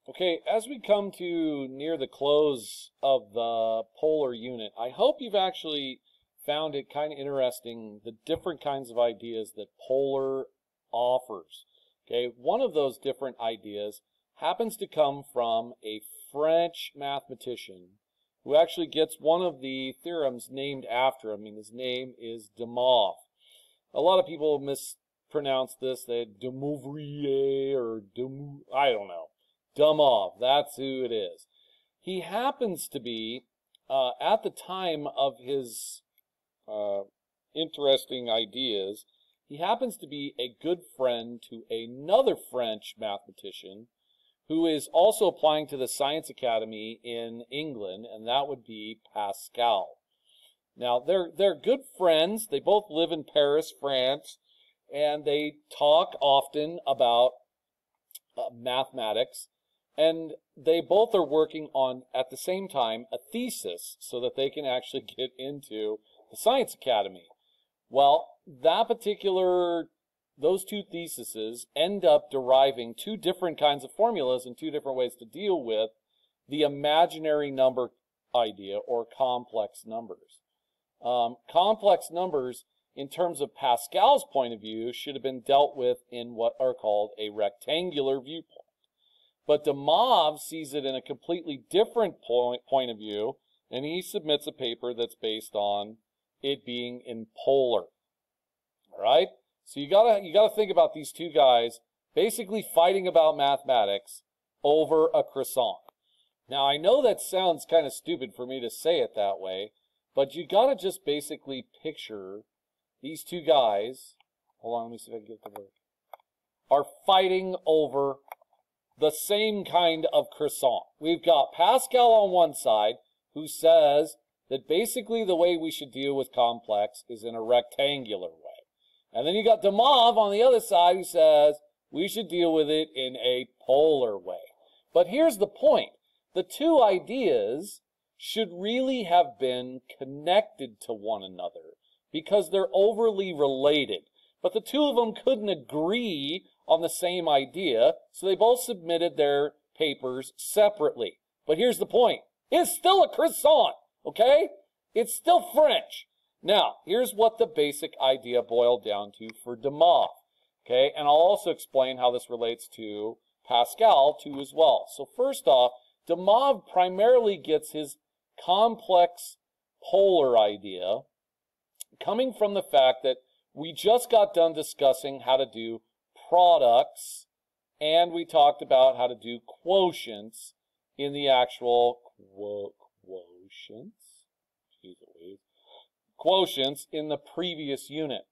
Okay, as we come to near the close of the polar unit, I hope you've actually found it kind of interesting, the different kinds of ideas that polar offers. Okay, one of those different ideas happens to come from a French mathematician who actually gets one of the theorems named after him. I mean, his name is DeMoivre. A lot of people mispronounce this, they DeMoivre's or I don't know. DeMoivre, that's who it is. He happens to be, at the time of his interesting ideas, he happens to be a good friend to another French mathematician who is also applying to the Science Academy in England, and that would be Pascal. Now, they're good friends. They both live in Paris, France, and they talk often about mathematics. And they both are working on, at the same time, a thesis so that they can actually get into the Science Academy. Well, those two theses end up deriving two different kinds of formulas and two different ways to deal with the imaginary number idea or complex numbers. Complex numbers, in terms of Pascal's point of view, should have been dealt with in what are called a rectangular viewpoint. But DeMoivre sees it in a completely different point of view, and he submits a paper that's based on it being in polar. All right? So you gotta think about these two guys basically fighting about mathematics over a croissant. Now, I know that sounds kind of stupid for me to say it that way, but you gotta just basically picture these two guys, hold on, let me see if I can get the word, are fighting over the same kind of croissant. We've got Pascal on one side who says that basically the way we should deal with complex is in a rectangular way. And then you got DeMoivre on the other side who says we should deal with it in a polar way. But here's the point. The two ideas should really have been connected to one another because they're overly related. But the two of them couldn't agree on the same idea, so they both submitted their papers separately. But here's the point. It's still a croissant, okay? It's still French. Now, here's what the basic idea boiled down to for DeMoivre, okay? And I'll also explain how this relates to Pascal, too, as well. So first off, DeMoivre primarily gets his complex polar idea coming from the fact that we just got done discussing how to do products, and we talked about how to do quotients in the actual quotients in the previous unit.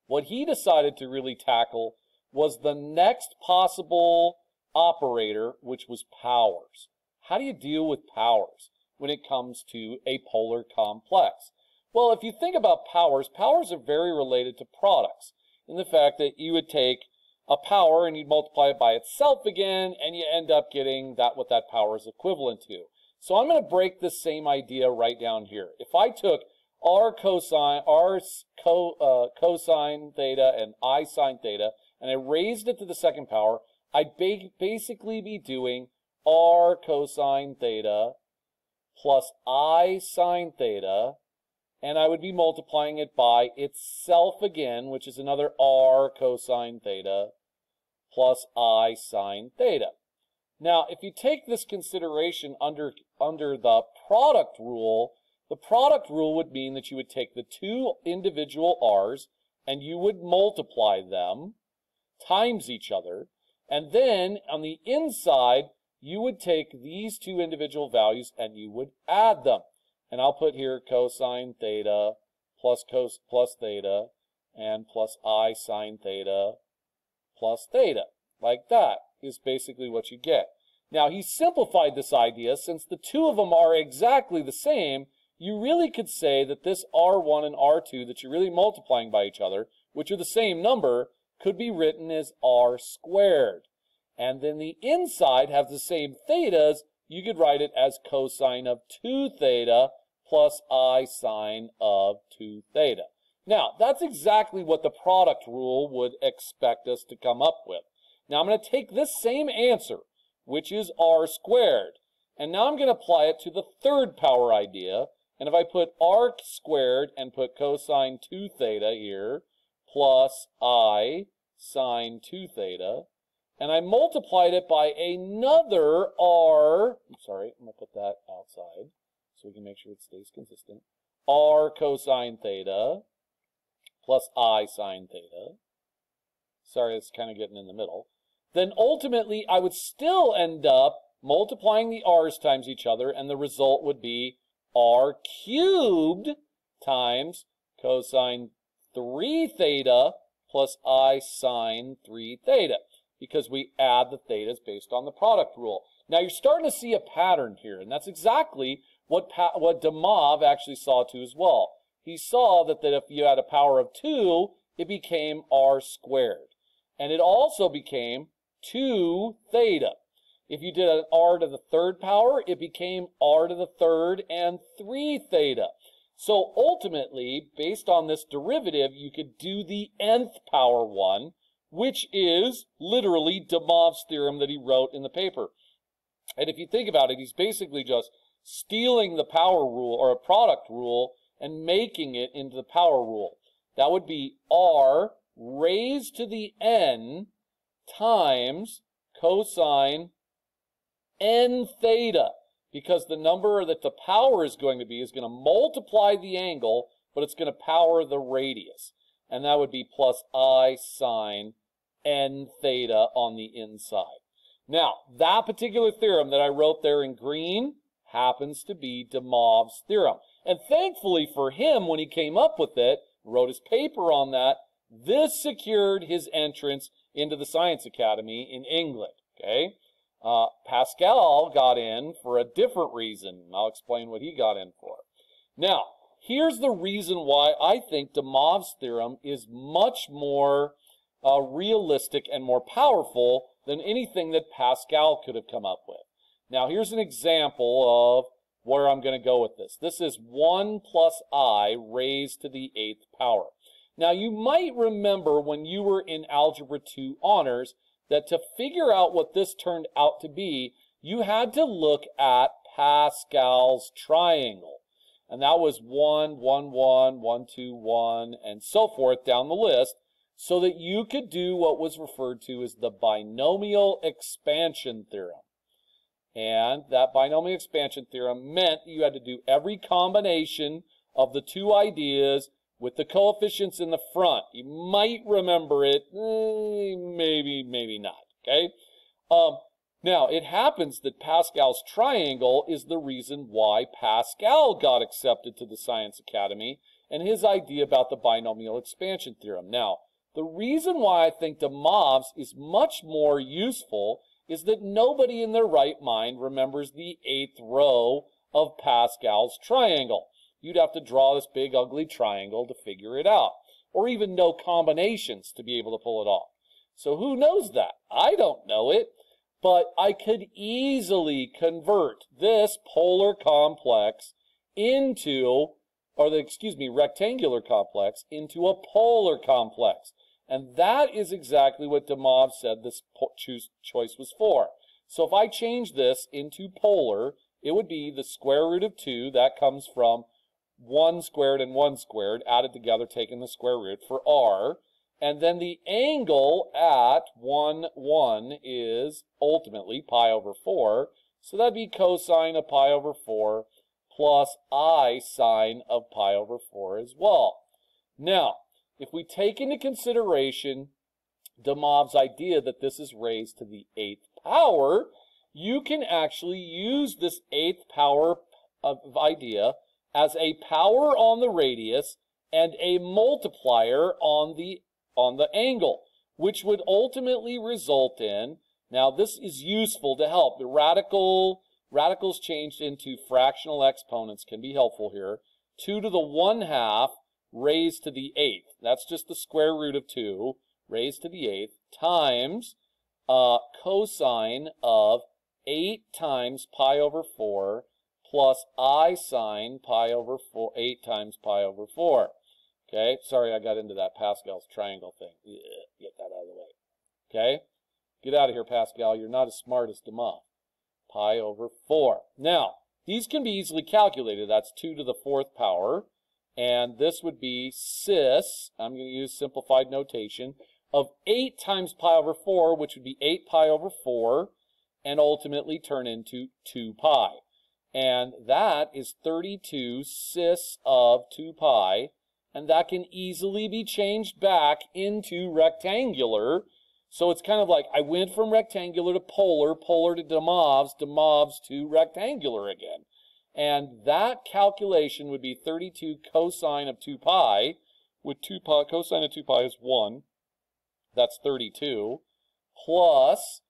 What he decided to really tackle was the next possible operator, which was powers. How do you deal with powers when it comes to a polar complex? Well, if you think about powers, powers are very related to products in the fact that you would take a power and you'd multiply it by itself again, and you end up getting what that power is equivalent to. So I'm going to break this same idea right down here. If I took cosine theta and I sine theta, and I raised it to the second power, I'd basically be doing r cosine theta plus I sine theta, and I would be multiplying it by itself again, which is another r cosine theta plus I sine theta. Now, if you take this consideration under the product rule, the product rule would mean that you would take the two individual r's and you would multiply them times each other, and then on the inside, you would take these two individual values and you would add them. And I'll put here cosine theta plus theta and plus I sine theta plus theta. Like that is basically what you get. Now, he simplified this idea. Since the two of them are exactly the same, you really could say that this R1 and R2 that you're really multiplying by each other, which are the same number, could be written as R squared. And then the inside has the same thetas. You could write it as cosine of 2 theta plus I sine of 2 theta. Now, that's exactly what the product rule would expect us to come up with. Now, I'm going to take this same answer, which is r squared. And now I'm going to apply it to the third power idea. And if I put r squared and put cosine 2 theta here, plus I sine 2 theta, and I multiplied it by another r, I'm sorry, I'm going to put that outside so we can make sure it stays consistent, r cosine theta plus I sine theta. Sorry, it's kind of getting in the middle. Then ultimately, I would still end up multiplying the r's times each other, and the result would be r cubed times cosine 3 theta plus I sine 3 theta, because we add the thetas based on the product rule. Now you're starting to see a pattern here, and that's exactly what DeMoivre actually saw too as well. He saw that if you had a power of 2, it became r squared. And it also became 2 theta. If you did an r to the third power, it became r to the third and 3 theta. So ultimately, based on this derivative, you could do the nth power one, which is literally DeMoivre's theorem that he wrote in the paper. And if you think about it, he's basically just stealing the power rule or a product rule and making it into the power rule. That would be r raised to the n times cosine n theta, because the number that the power is going to multiply the angle, but it's going to power the radius. And that would be plus I sine n theta on the inside. Now, that particular theorem that I wrote there in green happens to be DeMoivre's theorem. And thankfully for him, when he came up with it, wrote his paper on that, this secured his entrance into the Science Academy in England. Okay? Pascal got in for a different reason. I'll explain what he got in for. Now, here's the reason why I think DeMoivre's theorem is much more realistic and more powerful than anything that Pascal could have come up with. Now, here's an example of where I'm going to go with this. This is 1 plus I raised to the 8th power. Now, you might remember when you were in Algebra 2 Honors that to figure out what this turned out to be, you had to look at Pascal's triangle. And that was 1, 1, 1, 1, 2, 1, and so forth down the list, so that you could do what was referred to as the binomial expansion theorem. And that binomial expansion theorem meant that you had to do every combination of the two ideas with the coefficients in the front. You might remember it, maybe not, okay? Now, it happens that Pascal's triangle is the reason why Pascal got accepted to the Science Academy and his idea about the binomial expansion theorem. Now, the reason why I think DeMoivre's is much more useful is that nobody in their right mind remembers the 8th row of Pascal's triangle. You'd have to draw this big ugly triangle to figure it out, or even know combinations to be able to pull it off. So who knows that? I don't know it, but I could easily convert this polar complex into, rectangular complex into a polar complex. And that is exactly what DeMoivre said this choice was for. So if I change this into polar, it would be the square root of 2. That comes from 1 squared and 1 squared, added together, taking the square root for r. And then the angle at 1, 1 is ultimately pi over 4. So that'd be cosine of pi over 4 plus I sine of pi over 4 as well. Now, if we take into consideration DeMoivre's idea that this is raised to the 8th power, you can actually use this 8th power of idea as a power on the radius and a multiplier on the angle, which would ultimately result in, now this is useful to help. The radicals changed into fractional exponents can be helpful here. 2 to the 1/2 raised to the 8th. That's just the square root of 2 raised to the 8th times cosine of 8 times pi over 4 plus I sine pi over 4, 8 times pi over 4. Okay, sorry I got into that Pascal's triangle thing. Get that out of the way. Okay, Get out of here, Pascal. You're not as smart as DeMoivre. Pi over 4. Now, these can be easily calculated. That's 2 to the 4th power. And this would be cis, I'm going to use simplified notation, of 8 times pi over 4, which would be 8 pi over 4, and ultimately turn into 2 pi. And that is 32 cis of 2 pi, and that can easily be changed back into rectangular. So it's kind of like I went from rectangular to polar, polar to DeMoivre's, DeMoivre's to rectangular again. And that calculation would be 32 cosine of 2 pi, with 2 pi, cosine of 2 pi is 1, that's 32, plus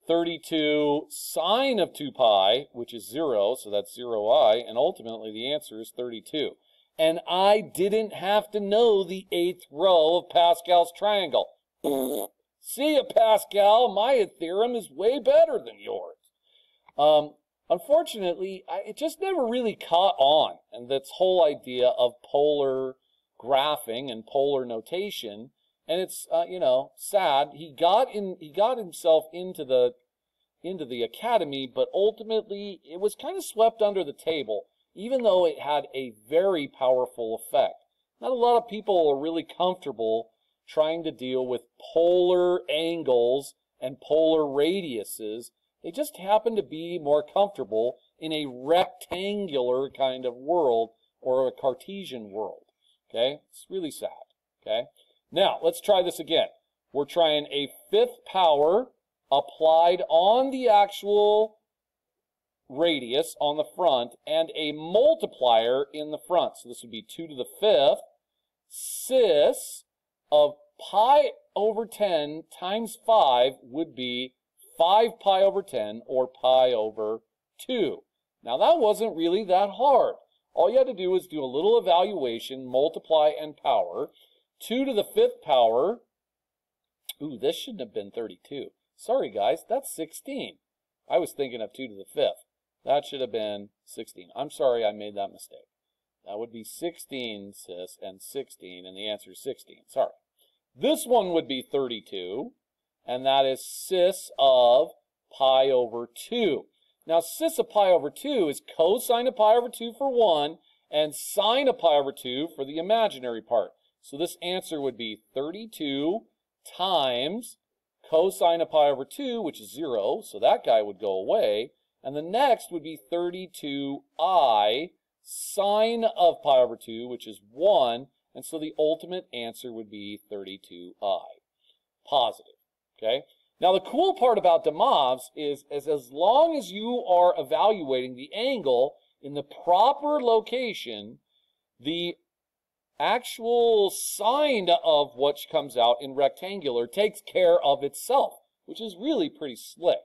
32 sine of 2 pi, which is 0, so that's 0i, and ultimately the answer is 32. And I didn't have to know the 8th row of Pascal's triangle. See ya, Pascal, my theorem is way better than yours. Unfortunately, it just never really caught on, and this whole idea of polar graphing and polar notation, and it's you know, sad. He got himself into the academy, but ultimately it was kind of swept under the table, even though it had a very powerful effect. Not a lot of people are really comfortable trying to deal with polar angles and polar radiuses. They just happen to be more comfortable in a rectangular kind of world or a Cartesian world. Okay? It's really sad. Okay? Now, let's try this again. We're trying a 5th power applied on the actual radius on the front and a multiplier in the front. So this would be 2 to the 5th cis of pi over 10 times 5 would be 5 pi over 10, or pi over 2. Now, that wasn't really that hard. All you had to do was do a little evaluation, multiply, and power. 2 to the 5th power, ooh, this shouldn't have been 32. Sorry, guys, that's 16. I was thinking of 2 to the 5th. That should have been 16. I'm sorry I made that mistake. That would be 16, cis, and 16, and the answer is 16. Sorry. This one would be 32. And that is cis of pi over 2. Now, cis of pi over 2 is cosine of pi over 2 for 1, and sine of pi over 2 for the imaginary part. So this answer would be 32 times cosine of pi over 2, which is 0, so that guy would go away. And the next would be 32i sine of pi over 2, which is 1, and so the ultimate answer would be 32i. Positive. Okay. Now, the cool part about DeMoivre's is as long as you are evaluating the angle in the proper location, the actual sign of what comes out in rectangular takes care of itself, which is really pretty slick.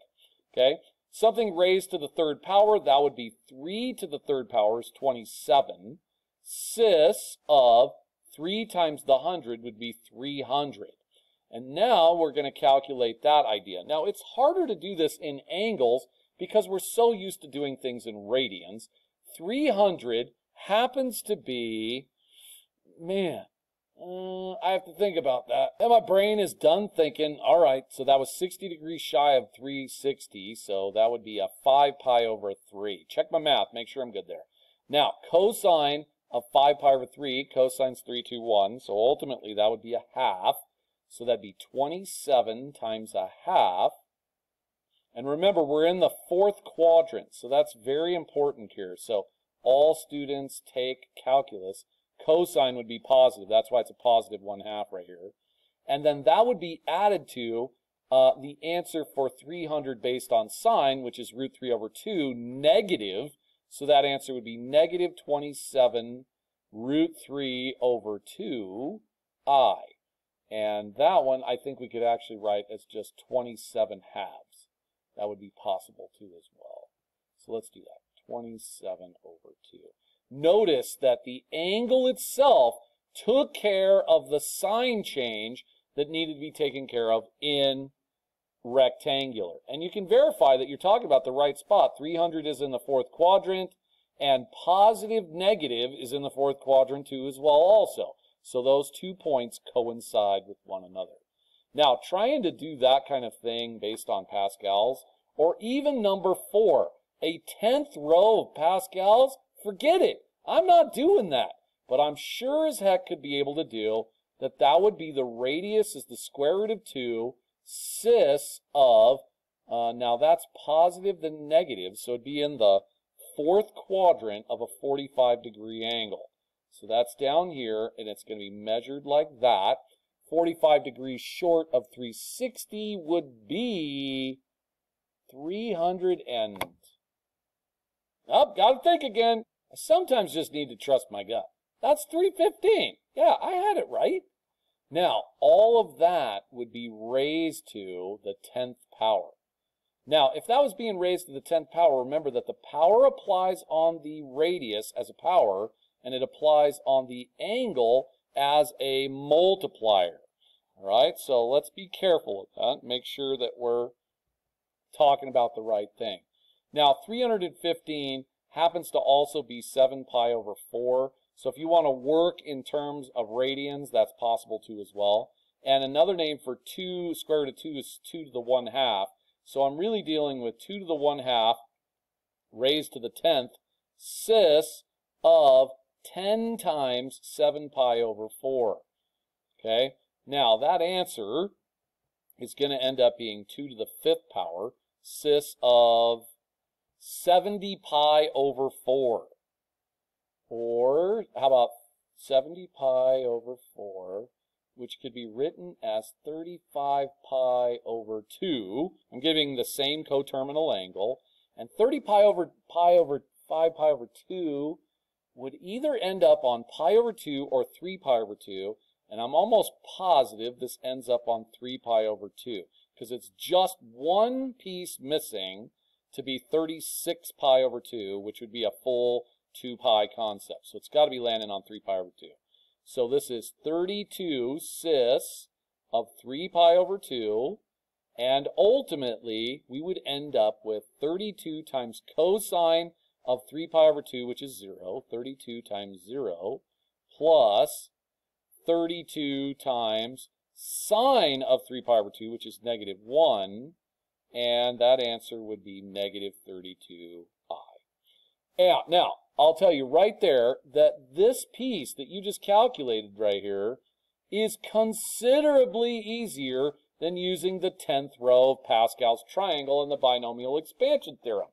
Okay. Something raised to the 3rd power, that would be 3 to the 3rd power is 27. Cis of 3 times the 100 would be 300. And now we're going to calculate that idea. Now, it's harder to do this in angles because we're so used to doing things in radians. 300 happens to be, man, I have to think about that. And my brain is done thinking. All right, so that was 60 degrees shy of 360, so that would be a 5 pi over 3. Check my math, make sure I'm good there. Now, cosine of 5 pi over 3, cosine's 321, so ultimately that would be a half. So that'd be 27 times a half. And remember, we're in the 4th quadrant, so that's very important here. So all students take calculus. Cosine would be positive. That's why it's a positive 1/2 right here. And then that would be added to the answer for 300 based on sine, which is root 3 over 2, negative. So that answer would be negative 27 root 3 over 2i. And that one, I think we could actually write as just 27 halves. That would be possible too as well. So let's do that. 27 over 2. Notice that the angle itself took care of the sign change that needed to be taken care of in rectangular. And you can verify that you're talking about the right spot. 300 is in the 4th quadrant, and positive negative is in the 4th quadrant too as well also. So those 2 points coincide with one another. Now, trying to do that kind of thing based on Pascal's, or even number 4, a 10th row of Pascal's, forget it. I'm not doing that. But I'm sure as heck could be able to do that. That would be the radius is the square root of 2 cis of, now that's positive then negative, so it'd be in the 4th quadrant of a 45-degree angle. So that's down here, and it's going to be measured like that. 45 degrees short of 360 would be 300 and... Oh, gotta think again. I sometimes just need to trust my gut. That's 315. Yeah, I had it right. Now, all of that would be raised to the 10th power. Now, if that was being raised to the 10th power, remember that the power applies on the radius as a power, and it applies on the angle as a multiplier. All right, so let's be careful of that. Make sure that we're talking about the right thing. Now, 315 happens to also be 7 pi over 4. So if you want to work in terms of radians, that's possible too as well. And another name for 2, square root of 2 is 2 to the 1/2. So I'm really dealing with 2 to the 1/2 raised to the 10th cis of 10 times 7 pi over 4. Okay, now that answer is going to end up being 2 to the 5th power cis of 70 pi over 4. Or how about 70 pi over 4, which could be written as 35 pi over 2. I'm giving the same coterminal angle. And 30 pi over 5 pi over 2 would either end up on pi over 2 or 3 pi over 2. And I'm almost positive this ends up on 3 pi over 2, because it's just one piece missing to be 36 pi over 2, which would be a full 2 pi concept. So it's got to be landing on 3 pi over 2. So this is 32 cis of 3 pi over 2. And ultimately, we would end up with 32 times cosine of 3 pi over 2, which is 0. 32 times 0 plus 32 times sine of 3 pi over 2, which is negative 1. And that answer would be negative 32i. Yeah, now, I'll tell you right there that this piece that you just calculated right here is considerably easier than using the 10th row of Pascal's triangle in the binomial expansion theorem.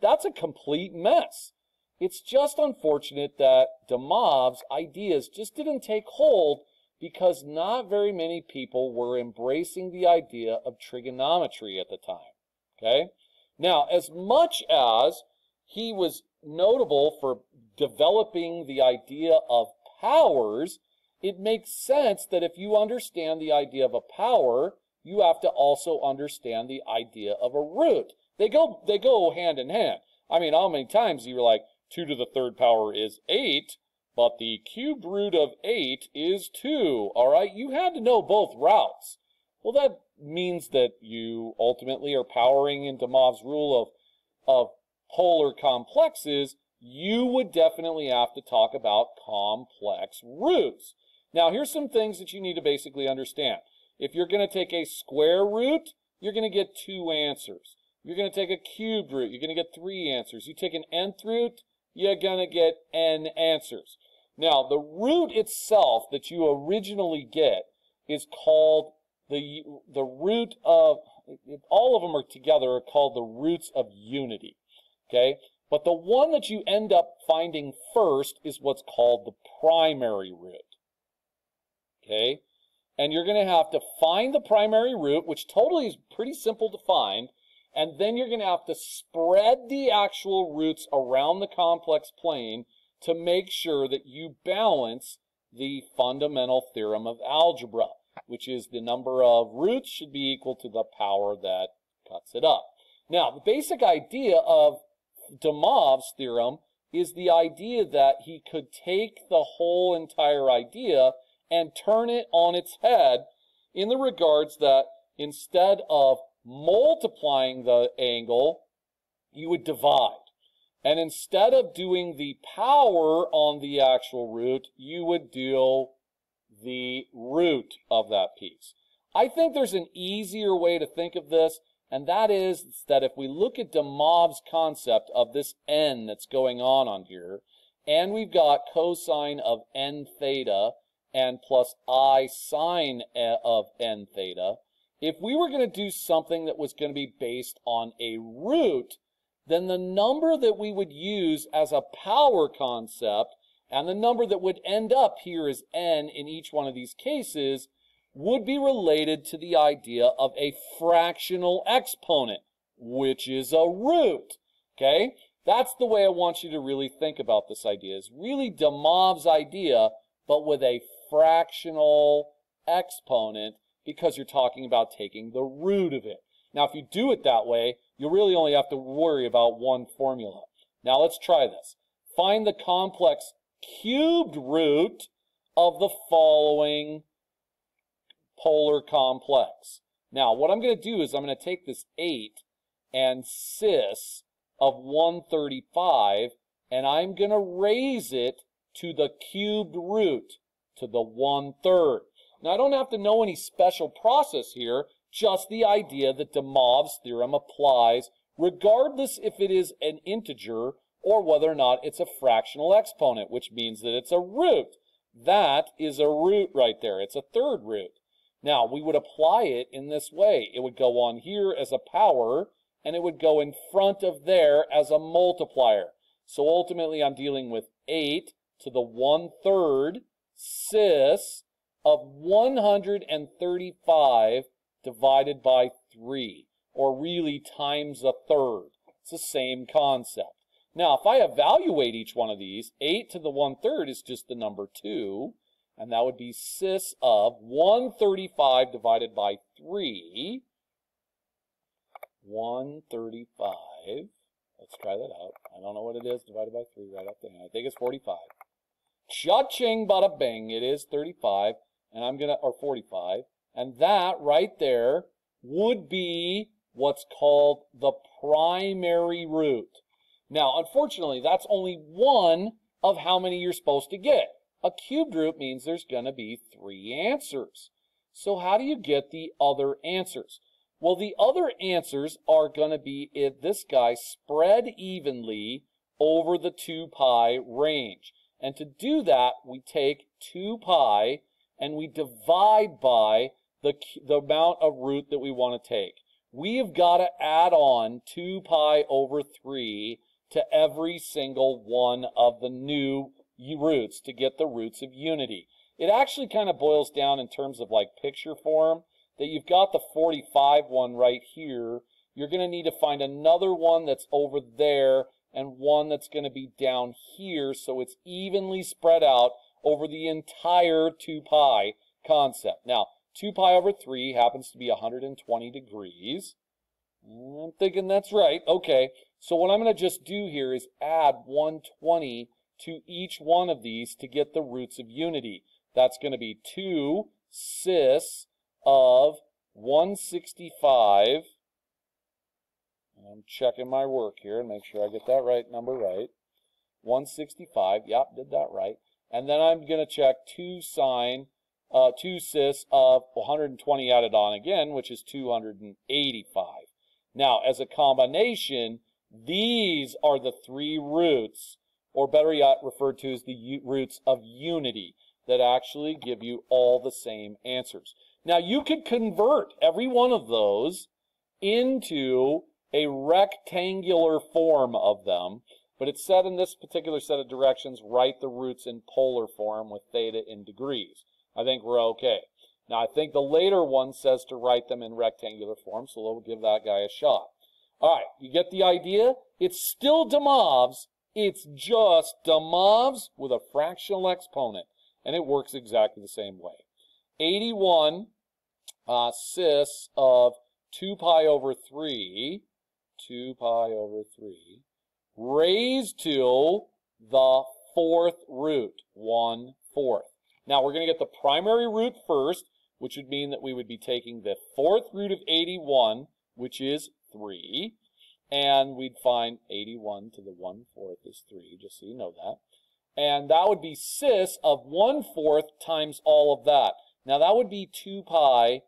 That's a complete mess. It's just unfortunate that DeMoivre's ideas just didn't take hold because not very many people were embracing the idea of trigonometry at the time. Okay? Now, as much as he was notable for developing the idea of powers, it makes sense that if you understand the idea of a power, you have to also understand the idea of a root. They go hand in hand. I mean, how many times you were like, 2 to the 3rd power is 8, but the cubed root of 8 is 2. All right, you had to know both routes. Well, that means that you ultimately are powering in DeMoivre's rule of polar complexes. You would definitely have to talk about complex roots. Now, here's some things that you need to basically understand. If you're going to take a square root, you're going to get 2 answers. You're going to take a cubed root, you're going to get 3 answers. You take an nth root, you're going to get n answers. Now, the root itself that you originally get is called the root of, all of them are together are called the roots of unity. Okay? But the one that you end up finding first is what's called the primary root. Okay? And you're going to have to find the primary root, which totally is pretty simple to find, and then you're going to have to spread the actual roots around the complex plane to make sure that you balance the fundamental theorem of algebra, which is the number of roots should be equal to the power that cuts it up. Now, the basic idea of DeMoivre's theorem is the idea that he could take the whole entire idea and turn it on its head in the regards that instead of multiplying the angle, you would divide. And instead of doing the power on the actual root, you would do the root of that piece. I think there's an easier way to think of this, and that is that if we look at DeMoivre's concept of this n that's going on here, and we've got cosine of n theta and plus I sine of n theta, if we were going to do something that was going to be based on a root, then the number that we would use as a power concept and the number that would end up here as n in each one of these cases would be related to the idea of a fractional exponent, which is a root. Okay? That's the way I want you to really think about this idea. It's really DeMoivre's idea, but with a fractional exponent, because you're talking about taking the root of it. Now, if you do it that way, you really only have to worry about one formula. Now, let's try this. Find the complex cubed root of the following polar complex. Now, what I'm going to do is I'm going to take this 8 and cis of 135, and I'm going to raise it to the cubed root, to the 1/3. Now, I don't have to know any special process here, just the idea that DeMoivre's theorem applies regardless if it is an integer or whether or not it's a fractional exponent, which means that it's a root. That is a root right there. It's a third root. Now, we would apply it in this way. It would go on here as a power, and it would go in front of there as a multiplier. So ultimately, I'm dealing with 8 to the 1/3 cis of 135 divided by 3, or really times a third. It's the same concept. Now, if I evaluate each one of these, 8 to the 1/3 is just the number 2, and that would be cis of 135 divided by 3. 135. Let's try that out. I don't know what it is divided by 3 right up there. I think it's 45. Cha-ching, bada bing. It is 35, and I'm going to, or 45. And that right there would be what's called the primary root. Now, unfortunately, that's only one of how many you're supposed to get. A cubed root means there's going to be 3 answers. So how do you get the other answers? Well, the other answers are going to be this guy spread evenly over the 2 pi range. And to do that, we take 2 pi and we divide by the amount of root that we want to take. We have got to add on 2 pi over 3 to every single one of the new roots to get the roots of unity. It actually kind of boils down in terms of like picture form, that you've got the 45 one right here. You're going to need to find another one that's over there and one that's going to be down here, so it's evenly spread out over the entire 2 pi concept. Now, 2 pi over 3 happens to be 120 degrees. I'm thinking that's right. Okay, so what I'm going to just do here is add 120 to each one of these to get the roots of unity. That's going to be 2 cis of 165. I'm checking my work here and make sure I get that number right. 165, yep, did that right. And then I'm going to check 2 cis of 120 added on again, which is 285. Now, as a combination, these are the 3 roots, or better yet, referred to as the roots of unity, that actually give you all the same answers. Now, you could convert every one of those into a rectangular form of them, but it said in this particular set of directions, write the roots in polar form with theta in degrees. I think we're okay. Now, I think the later one says to write them in rectangular form, so we'll give that guy a shot. All right, you get the idea? It's still DeMoivre's. It's just DeMoivre's with a fractional exponent, and it works exactly the same way. 81 cis of 2 pi over 3, 2 pi over 3, raised to the 4th root, 1/4. Now, we're going to get the primary root first, which would mean that we would be taking the 4th root of 81, which is 3, and we'd find 81 to the 1/4 is 3, just so you know that. And that would be cis of 1/4 times all of that. Now, that would be 2 pi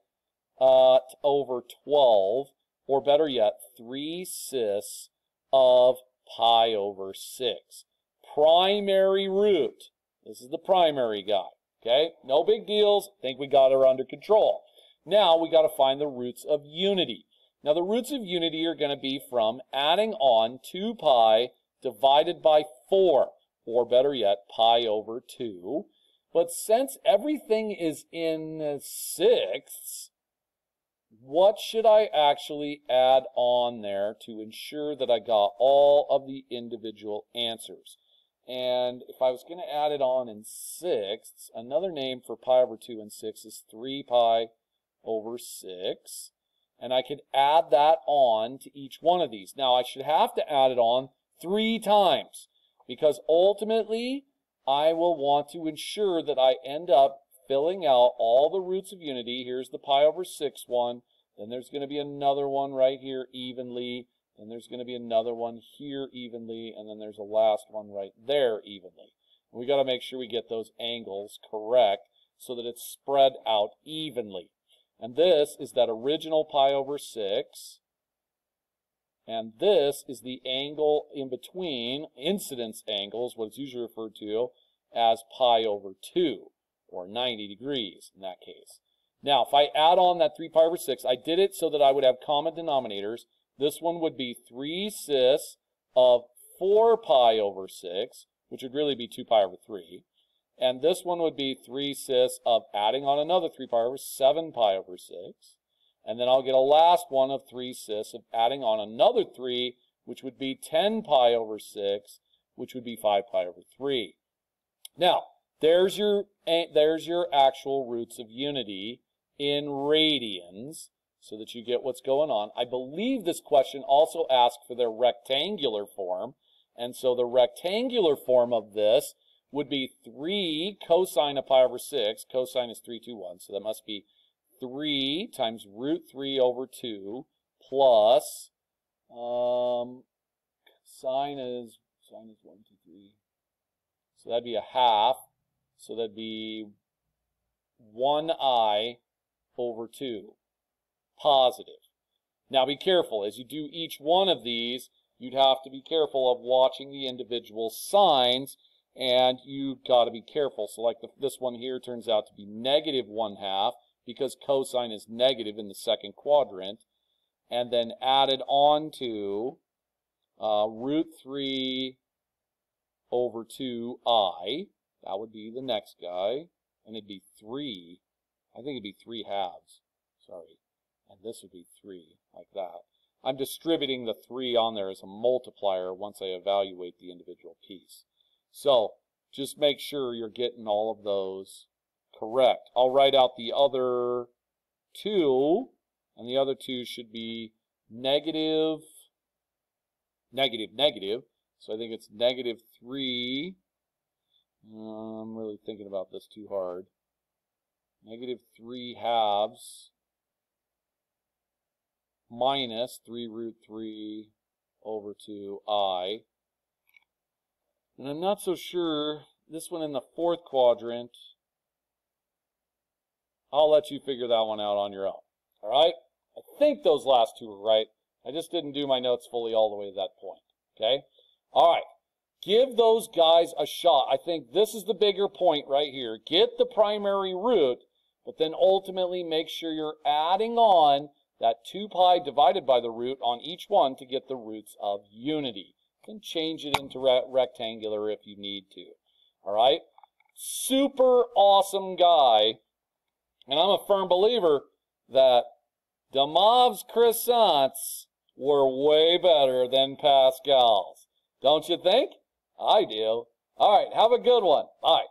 over 12, or better yet, 3/6 of pi over 6. Primary root. This is the primary guy. Okay, no big deals. Think we got her under control. Now we got to find the roots of unity. Now the roots of unity are going to be from adding on 2 pi divided by 4, or better yet, pi over 2. But since everything is in sixths, what should I actually add on there to ensure that I got all of the individual answers? And if I was going to add it on in sixths, another name for pi over 2 and 6 is 3 pi over 6. And I could add that on to each one of these. Now, I should have to add it on 3 times, because ultimately, I will want to ensure that I end up filling out all the roots of unity. Here's the pi over 6 one. Then there's going to be another one right here evenly. Then there's going to be another one here evenly. And then there's a last one right there evenly. And we got to make sure we get those angles correct so that it's spread out evenly. And this is that original pi over 6. And this is the angle in between, incidence angle is what it's usually referred to as pi over 2, or 90 degrees in that case. Now, if I add on that 3 pi over 6, I did it so that I would have common denominators. This one would be 3/6 of 4 pi over 6, which would really be 2 pi over 3. And this one would be 3/6 of adding on another 3 pi over 7 pi over 6. And then I'll get a last one of 3/6 of adding on another 3, which would be 10 pi over 6, which would be 5 pi over 3. Now, there's your actual roots of unity in radians, so that you get what's going on. I believe this question also asked for their rectangular form, and so the rectangular form of this would be 3 cosine of pi over 6. Cosine is 321, so that must be 3 times root 3 over 2 plus sine is 1, 2, 3. So that'd be a half. So that'd be 1i over 2. Positive. Now be careful. As you do each one of these, you'd have to be careful of watching the individual signs, and you've got to be careful. So like this one here turns out to be negative 1/2, because cosine is negative in the second quadrant, and then added on to root 3 over 2i. That would be the next guy, and it'd be 3. I think it'd be 3/2. Sorry. And this would be 3, like that. I'm distributing the 3 on there as a multiplier once I evaluate the individual piece. So just make sure you're getting all of those correct. I'll write out the other 2, and the other 2 should be negative, negative, negative. So I think it's negative 3. I'm really thinking about this too hard. Negative 3/2 minus 3 root 3 over 2i. And I'm not so sure, this one in the fourth quadrant, I'll let you figure that one out on your own. All right? I think those last 2 were right. I just didn't do my notes fully all the way to that point. Okay? All right. Give those guys a shot. I think this is the bigger point right here. Get the primary root, but then ultimately make sure you're adding on that 2 pi divided by the root on each one to get the roots of unity. You can change it into rectangular if you need to. All right? Super awesome guy. And I'm a firm believer that DeMoivre's croissants were way better than Pascal's. Don't you think? I do. All right, have a good one. Bye.